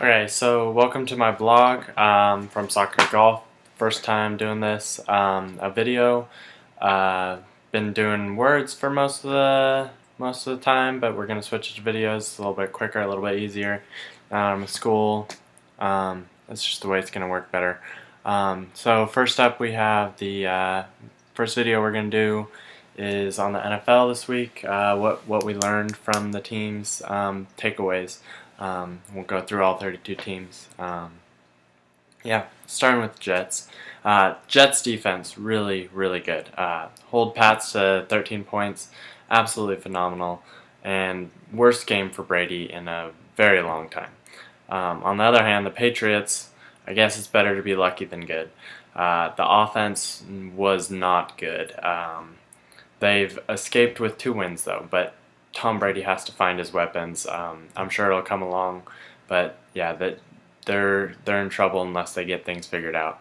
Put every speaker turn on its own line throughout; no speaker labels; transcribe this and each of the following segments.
Okay, so welcome to my blog from Soccer to Golf. First time doing this, a video. Been doing words for most of the time, but we're gonna switch to videos. It's a little bit quicker, a little bit easier. School. That's just the way it's gonna work better. So first up, we have the first video we're gonna do is on the NFL this week. What we learned from the teams, takeaways. We'll go through all 32 teams. Yeah, starting with Jets. Jets defense, really, really good. Hold Pats to 13 points, absolutely phenomenal. And worst game for Brady in a very long time. On the other hand, the Patriots, I guess it's better to be lucky than good. The offense was not good. They've escaped with 2 wins, though, but Tom Brady has to find his weapons. I'm sure it'll come along, but yeah, they're in trouble unless they get things figured out.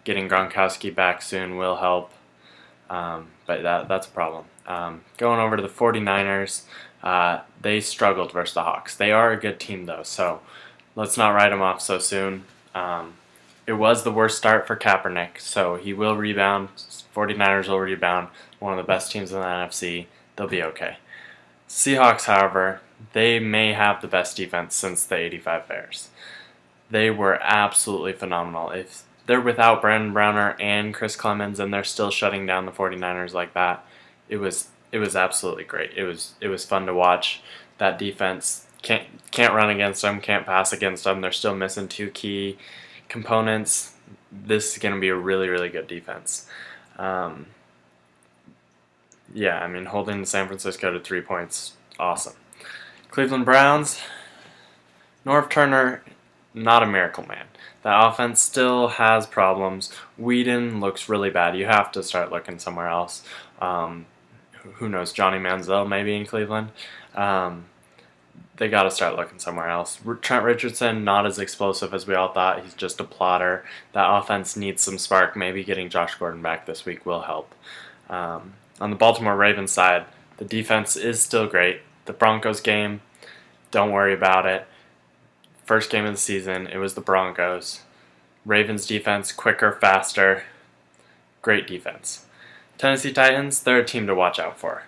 Getting Gronkowski back soon will help, but that's a problem. Going over to the 49ers, they struggled versus the Hawks. They are a good team, though, so let's not write them off so soon. It was the worst start for Kaepernick, so he will rebound. 49ers will rebound. One of the best teams in the NFC. They'll be okay. Seahawks, however, they may have the best defense since the '85 Bears. They were absolutely phenomenal. If they're without Brandon Browner and Chris Clemens and they're still shutting down the 49ers like that, it was absolutely great. It was fun to watch. That defense can't run against them, can't pass against them. They're still missing 2 key components. This is going to be a really, really good defense. Yeah, I mean, holding San Francisco to 3 points, awesome. Cleveland Browns, Norv Turner, not a miracle man. The offense still has problems. Whedon looks really bad. You have to start looking somewhere else. Who knows, Johnny Manziel maybe in Cleveland. They got to start looking somewhere else. Trent Richardson, not as explosive as we all thought. He's just a plotter. That offense needs some spark. Maybe getting Josh Gordon back this week will help. On the Baltimore Ravens side, the defense is still great. The Broncos game, don't worry about it. First game of the season, it was the Broncos. Ravens defense, quicker, faster, great defense. Tennessee Titans, they're a team to watch out for.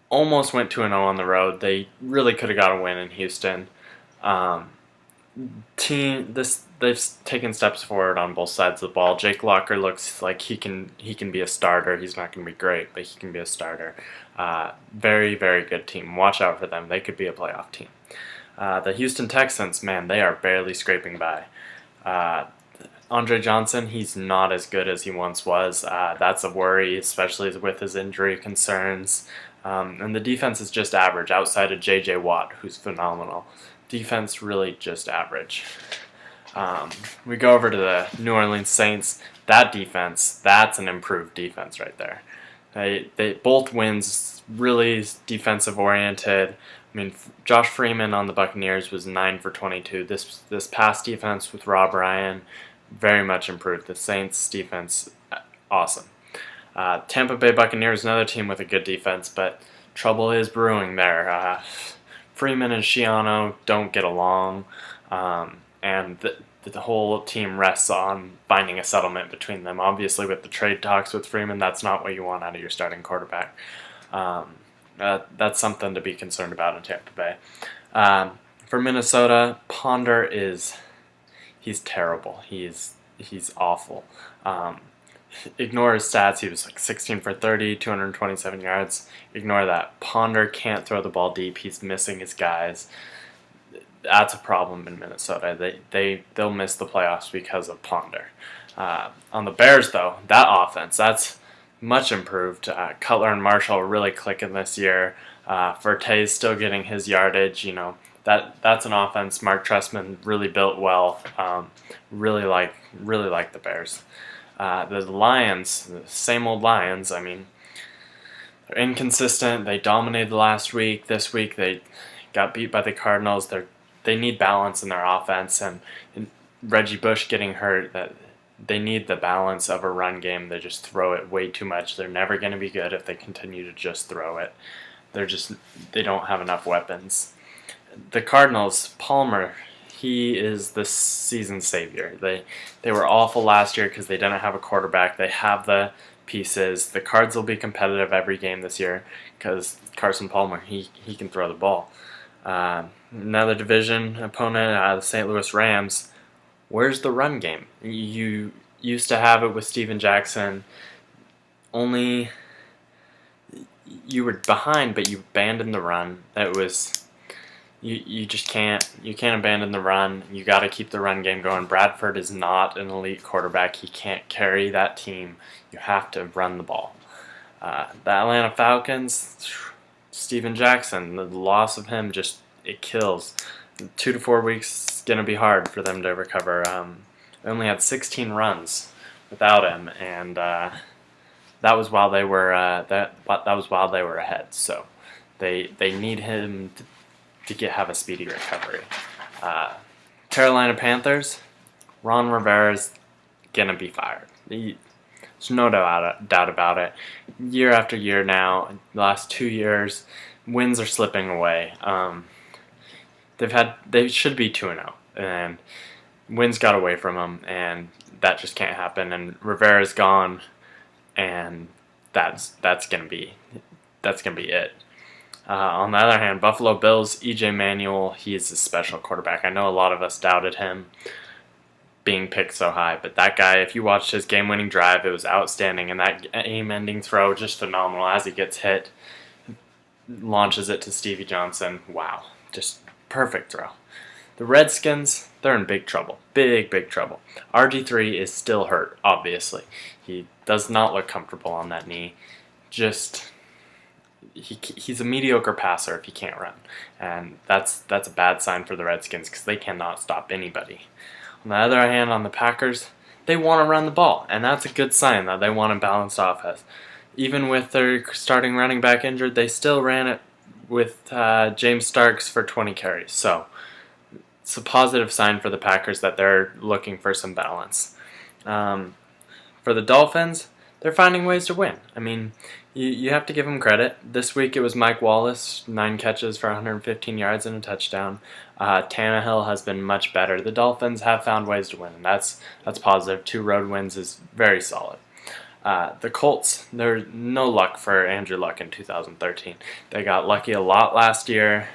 Almost went 2-0 on the road. They really could have got a win in Houston. They've taken steps forward on both sides of the ball. Jake Locker looks like he can be a starter. He's not going to be great, but he can be a starter. Very, very good team. Watch out for them. They could be a playoff team. The Houston Texans, man, they are barely scraping by. Andre Johnson, he's not as good as he once was. That's a worry, especially with his injury concerns. And the defense is just average outside of J.J. Watt, who's phenomenal. Defense really just average. We go over to the New Orleans Saints. That defense, that's an improved defense right there. They both wins really defensive oriented. I mean, Josh Freeman on the Buccaneers was 9 for 22. This past defense with Rob Ryan very much improved. The Saints defense, awesome. Tampa Bay Buccaneers, another team with a good defense, but trouble is brewing there. Freeman and Schiano don't get along, and the whole team rests on finding a settlement between them. Obviously, with the trade talks with Freeman, that's not what you want out of your starting quarterback. That's something to be concerned about in Tampa Bay. For Minnesota, Ponder he's terrible. He's awful. Ignore his stats. He was like 16 for 30, 227 yards. Ignore that. Ponder can't throw the ball deep. He's missing his guys. That's a problem in Minnesota. They'll miss the playoffs because of Ponder. On the Bears, though, that offense, that's much improved. Cutler and Marshall are really clicking this year. Forte's still getting his yardage. You know, that's an offense Mark Trestman really built well. Really like the Bears. The Lions, the same old Lions. I mean, they're inconsistent. They dominated last week. This week they got beat by the Cardinals. They need balance in their offense, and Reggie Bush getting hurt. That they need the balance of a run game. They just throw it way too much. They're never going to be good if they continue to just throw it. They don't have enough weapons. The Cardinals, Palmer, he is the season savior. They were awful last year because they didn't have a quarterback. They have the pieces. The Cards will be competitive every game this year because Carson Palmer, he can throw the ball. Another division opponent, the St. Louis Rams. Where's the run game? You used to have it with Steven Jackson. Only you were behind, but you abandoned the run. That was you just can't abandon the run. You got to keep the run game going. Bradford is not an elite quarterback. He can't carry that team. You have to run the ball. The Atlanta Falcons, Steven Jackson, the loss of him it kills. 2 to 4 weeks is gonna be hard for them to recover. They only had 16 runs without him, and that was while they were that was while they were ahead. So they need him to have a speedy recovery. Carolina Panthers, Ron Rivera's gonna be fired. There's no doubt about it. Year after year now, the last 2 years, wins are slipping away. They should be 2-0, and wins got away from them, and that just can't happen. And Rivera's gone, and that's gonna be it. On the other hand, Buffalo Bills, E.J. Manuel, he is a special quarterback. I know a lot of us doubted him being picked so high, but that guy, if you watched his game-winning drive, it was outstanding, and that game-ending throw, just phenomenal. As he gets hit, launches it to Stevie Johnson. Wow, just perfect throw. The Redskins, they're in big trouble. Big trouble. RG3 is still hurt, obviously. He does not look comfortable on that knee. He's a mediocre passer if he can't run. And that's a bad sign for the Redskins because they cannot stop anybody. On the other hand, on the Packers, they want to run the ball. And that's a good sign that they want a balanced offense. Even with their starting running back injured, they still ran it with James Starks for 20 carries. So it's a positive sign for the Packers that they're looking for some balance. For the Dolphins, they're finding ways to win. I mean, you have to give them credit. This week it was Mike Wallace, 9 catches for 115 yards and a touchdown. Tannehill has been much better. The Dolphins have found ways to win, and that's positive. 2 road wins is very solid. The Colts, there's no luck for Andrew Luck in 2013. They got lucky a lot last year,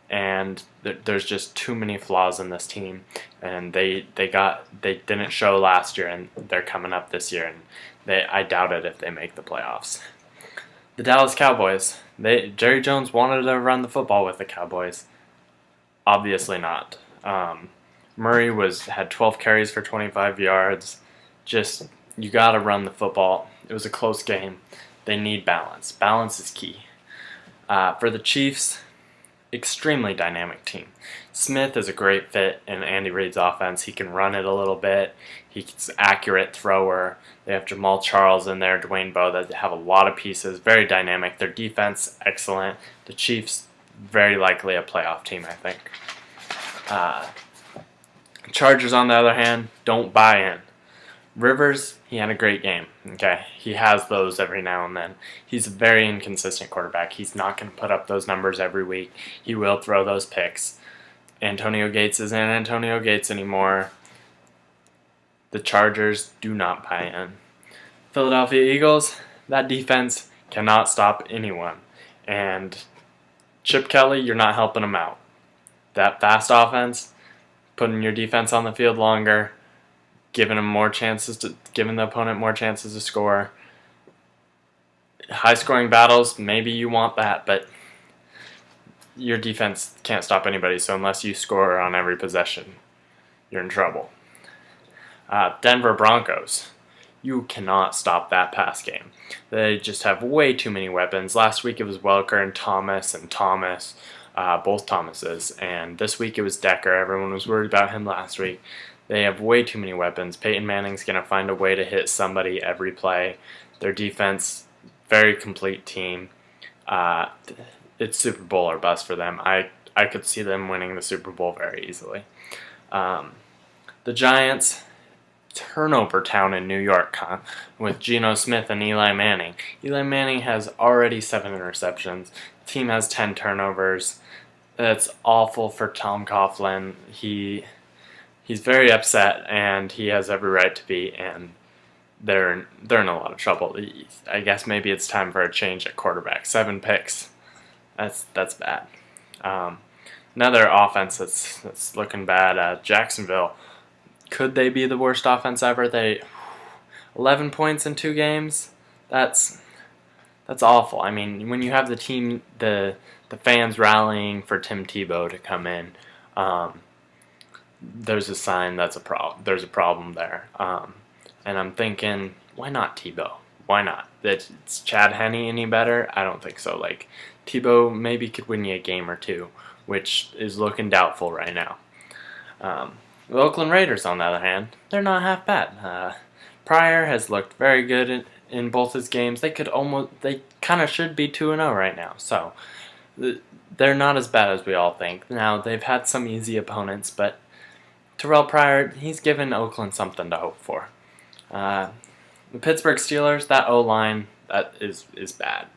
and there's just too many flaws in this team. And they didn't show last year, and they're coming up this year, and I doubt it if they make the playoffs. The Dallas Cowboys, Jerry Jones wanted to run the football with the Cowboys. Obviously not. Murray had 12 carries for 25 yards. You got to run the football. It was a close game. They need balance. Balance is key. For the Chiefs, extremely dynamic team. Smith is a great fit in Andy Reid's offense. He can run it a little bit. He's an accurate thrower. They have Jamal Charles in there, Dwayne Bowe. They have a lot of pieces. Very dynamic. Their defense, excellent. The Chiefs, very likely a playoff team, I think. Chargers, on the other hand, don't buy in. Rivers, he had a great game. Okay, he has those every now and then. He's a very inconsistent quarterback. He's not going to put up those numbers every week. He will throw those picks. Antonio Gates isn't Antonio Gates anymore. The Chargers do not buy in. Philadelphia Eagles, that defense cannot stop anyone. And Chip Kelly, you're not helping them out. That fast offense, putting your defense on the field longer, giving the opponent more chances to score. High scoring battles, maybe you want that, but your defense can't stop anybody, so unless you score on every possession, you're in trouble. Denver Broncos, you cannot stop that pass game. They just have way too many weapons. Last week it was Welker and Thomas, both Thomases, and this week it was Decker. Everyone was worried about him last week. They have way too many weapons. Peyton Manning's going to find a way to hit somebody every play. Their defense, very complete team. It's Super Bowl or bust for them. I could see them winning the Super Bowl very easily. The Giants, turnover town in New York, with Geno Smith and Eli Manning. Eli Manning has already 7 interceptions. The team has 10 turnovers. It's awful for Tom Coughlin. He's very upset, and he has every right to be. And they're in a lot of trouble. I guess maybe it's time for a change at quarterback. 7 picks. That's bad. Another offense that's looking bad. Jacksonville. Could they be the worst offense ever? 11 points in 2 games. That's awful. I mean, when you have the team, the fans rallying for Tim Tebow to come in, there's a sign that's a problem. There's a problem there. And I'm thinking, why not Tebow? Why not? It's Chad Henne any better? I don't think so. Like, Tebow maybe could win you a game or two, which is looking doubtful right now. The Oakland Raiders, on the other hand, they're not half bad. Pryor has looked very good in both his games. They kind of should be 2-0 right now. So they're not as bad as we all think. Now, they've had some easy opponents, but Terrell Pryor, he's given Oakland something to hope for. The Pittsburgh Steelers, that O-line, that is bad.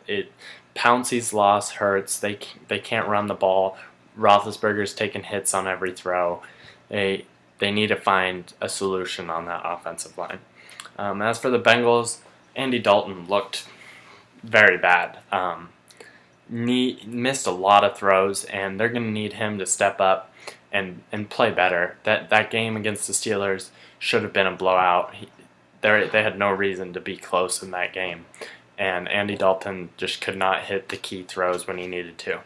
Pouncey's loss hurts. They can't run the ball. Roethlisberger's taking hits on every throw. They need to find a solution on that offensive line. As for the Bengals, Andy Dalton looked very bad. Missed a lot of throws, and they're going to need him to step up and play better. That game against the Steelers should have been a blowout. They had no reason to be close in that game, and Andy Dalton just could not hit the key throws when he needed to.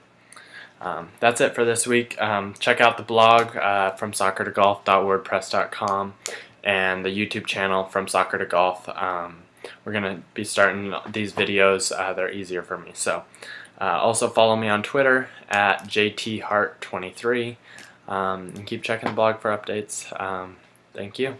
That's it for this week. Check out the blog from soccer2golf.wordpress.com and the YouTube channel from Soccer to Golf. We're going to be starting these videos. They're easier for me. So also follow me on Twitter at JTHart23 and keep checking the blog for updates. Thank you.